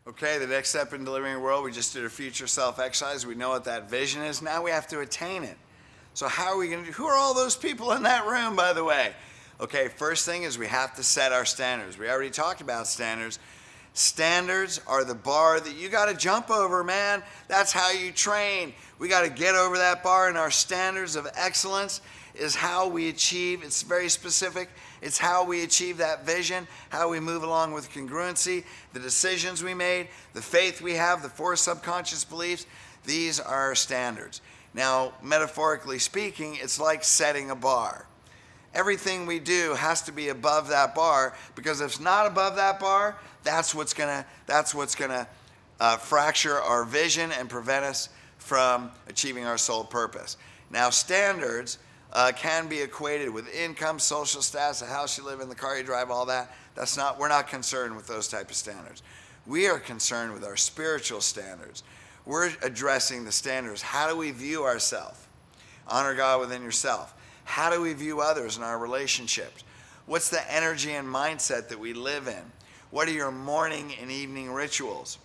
Okay, the next step in delivering a world, we just did a future self exercise. We know what that vision is. Now we have to attain it. So how are we going to do? Who are all those people in that room, by the way? Okay, first thing is we have to set our standards. We already talked about standards. Standards are the bar that you got to jump over, man. That's how you train. We got to get over that bar, and our standards of excellence is how we achieve. It's very specific. It's how we achieve that vision, how we move along with congruency, the decisions we made, the faith we have, the 4 subconscious beliefs. These are our standards. Now, metaphorically speaking, it's like setting a bar. Everything we do has to be above that bar, because if it's not above that bar, that's what's gonna fracture our vision and prevent us from achieving our sole purpose. Now, standards can be equated with income, social status, the house you live in, the car you drive, all that. We're not concerned with those type of standards. We are concerned with our spiritual standards. We're addressing the standards. How do we view ourselves? Honor God within yourself. How do we view others in our relationships? What's the energy and mindset that we live in? What are your morning and evening rituals?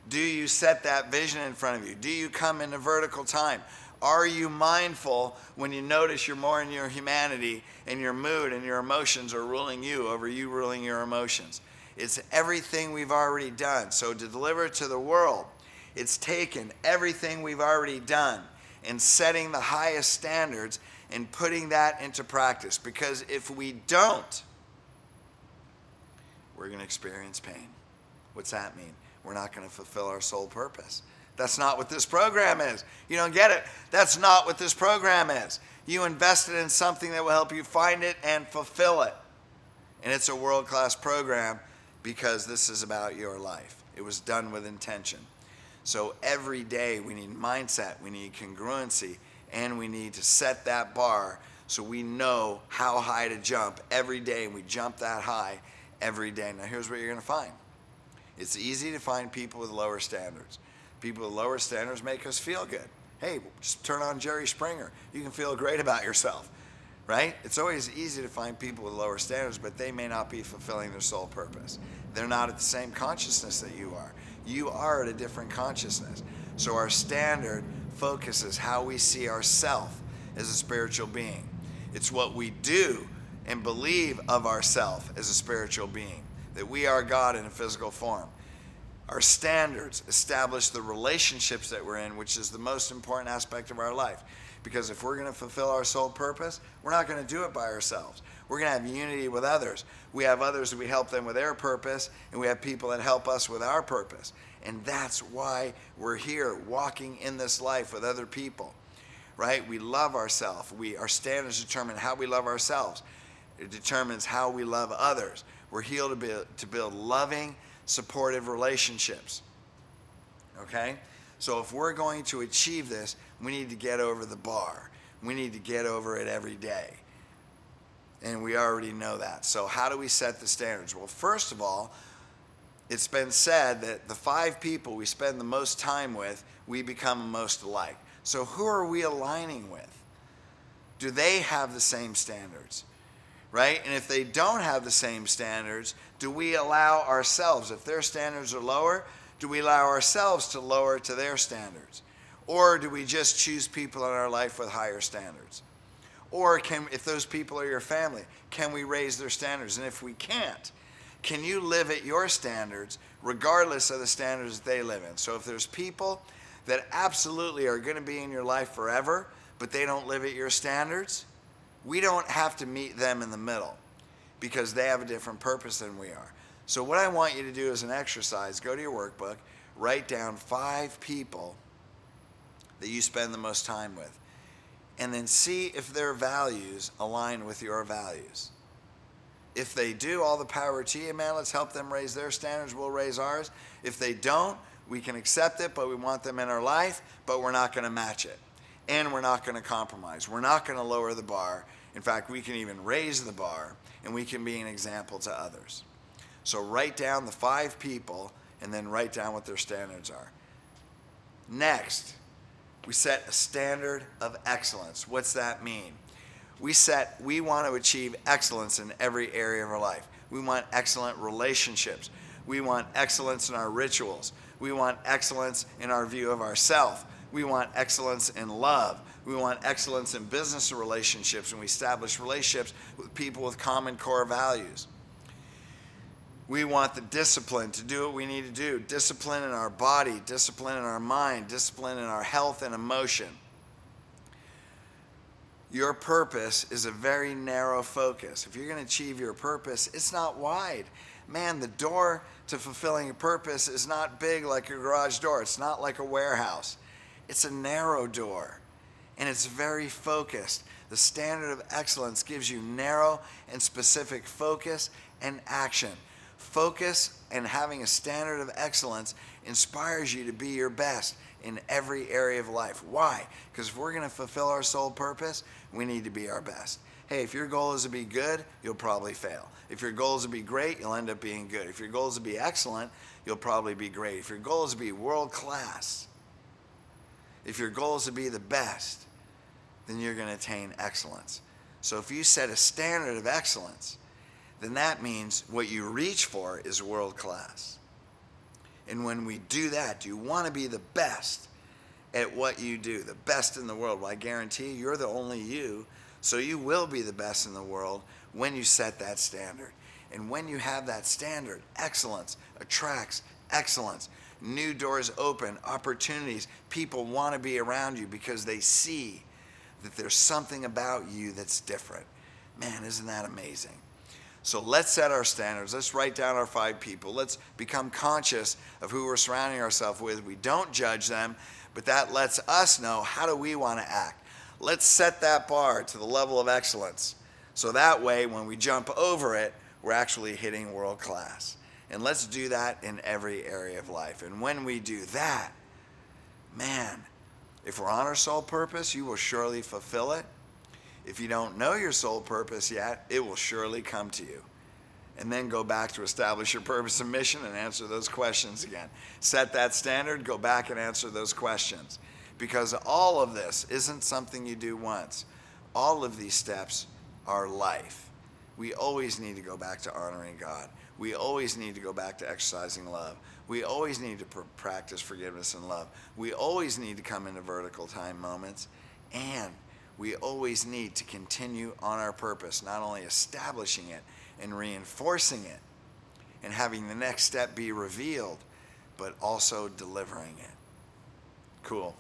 Do you set that vision in front of you? Do you come into vertical time? Are you mindful when you notice you're more in your humanity and your mood and your emotions are ruling you over you ruling your emotions? It's everything we've already done. So to deliver it to the world, it's taken everything we've already done and setting the highest standards and putting that into practice. Because if we don't, we're going to experience pain. What's that mean? We're not going to fulfill our sole purpose. That's not what this program is. You don't get it? That's not what this program is. You invested in something that will help you find it and fulfill it. And it's a world-class program because this is about your life. It was done with intention. So every day we need mindset, we need congruency, and we need to set that bar so we know how high to jump every day, and we jump that high every day. Now here's what you're going to find. It's easy to find people with lower standards. People with lower standards make us feel good. Hey, just turn on Jerry Springer. You can feel great about yourself, right? It's always easy to find people with lower standards, but they may not be fulfilling their sole purpose. They're not at the same consciousness that you are. You are at a different consciousness. So our standard focuses how we see ourselves as a spiritual being. It's what we do and believe of ourselves as a spiritual being, that we are God in a physical form. Our standards establish the relationships that we're in, which is the most important aspect of our life. Because if we're going to fulfill our sole purpose, we're not going to do it by ourselves. We're going to have unity with others. We have others that we help them with their purpose, and we have people that help us with our purpose. And that's why we're here, walking in this life with other people, right? We love ourselves. Our standards determine how we love ourselves. It determines how we love others. We're here to build loving, supportive relationships, okay? So if we're going to achieve this, we need to get over the bar. We need to get over it every day. And we already know that. So how do we set the standards? Well, first of all, it's been said that the 5 people we spend the most time with, we become most alike. So who are we aligning with? Do they have the same standards? Right? And if they don't have the same standards, do we allow ourselves, if their standards are lower, do we allow ourselves to lower to their standards? Or do we just choose people in our life with higher standards? Or if those people are your family, can we raise their standards? And if we can't, can you live at your standards regardless of the standards that they live in? So if there's people that absolutely are going to be in your life forever, but they don't live at your standards, we don't have to meet them in the middle because they have a different purpose than we are. So what I want you to do as an exercise, go to your workbook, write down 5 people that you spend the most time with, and then see if their values align with your values. If they do, all the power to you, man. Let's help them raise their standards. We'll raise ours. If they don't, we can accept it, but we want them in our life, but we're not going to match it. And we're not going to compromise. We're not going to lower the bar. In fact, we can even raise the bar, and we can be an example to others. So write down the 5 people, and then write down what their standards are. Next, we set a standard of excellence. What's that mean? We want to achieve excellence in every area of our life. We want excellent relationships. We want excellence in our rituals. We want excellence in our view of ourself. We want excellence in love. We want excellence in business relationships, and we establish relationships with people with common core values. We want the discipline to do what we need to do. Discipline in our body, discipline in our mind, discipline in our health and emotion. Your purpose is a very narrow focus. If you're going to achieve your purpose, it's not wide. Man, the door to fulfilling your purpose is not big like your garage door. It's not like a warehouse. It's a narrow door, and it's very focused. The standard of excellence gives you narrow and specific focus and action. Focus and having a standard of excellence inspires you to be your best in every area of life. Why? Because if we're going to fulfill our soul purpose, we need to be our best. Hey, if your goal is to be good, you'll probably fail. If your goal is to be great, you'll end up being good. If your goal is to be excellent, you'll probably be great. If your goal is to be world class, if your goal is to be the best, then you're going to attain excellence. So if you set a standard of excellence, then that means what you reach for is world class. And when we do that, do you want to be the best at what you do, the best in the world? Well, I guarantee you're the only you, so you will be the best in the world when you set that standard. And when you have that standard, excellence attracts excellence. New doors open, opportunities. People want to be around you because they see that there's something about you that's different. Man, isn't that amazing? So let's set our standards. Let's write down our 5 people. Let's become conscious of who we're surrounding ourselves with. We don't judge them, but that lets us know, how do we want to act? Let's set that bar to the level of excellence. So that way, when we jump over it, we're actually hitting world class. And let's do that in every area of life. And when we do that, man, if we're on our soul purpose, you will surely fulfill it. If you don't know your soul purpose yet, it will surely come to you. And then go back to establish your purpose and mission and answer those questions again. Set that standard, go back and answer those questions. Because all of this isn't something you do once. All of these steps are life. We always need to go back to honoring God. We always need to go back to exercising love. We always need to practice forgiveness and love. We always need to come into vertical time moments. And we always need to continue on our purpose, not only establishing it and reinforcing it and having the next step be revealed, but also delivering it. Cool.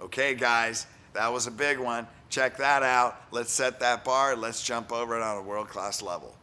Okay, guys, that was a big one. Check that out. Let's set that bar. Let's jump over it on a world-class level.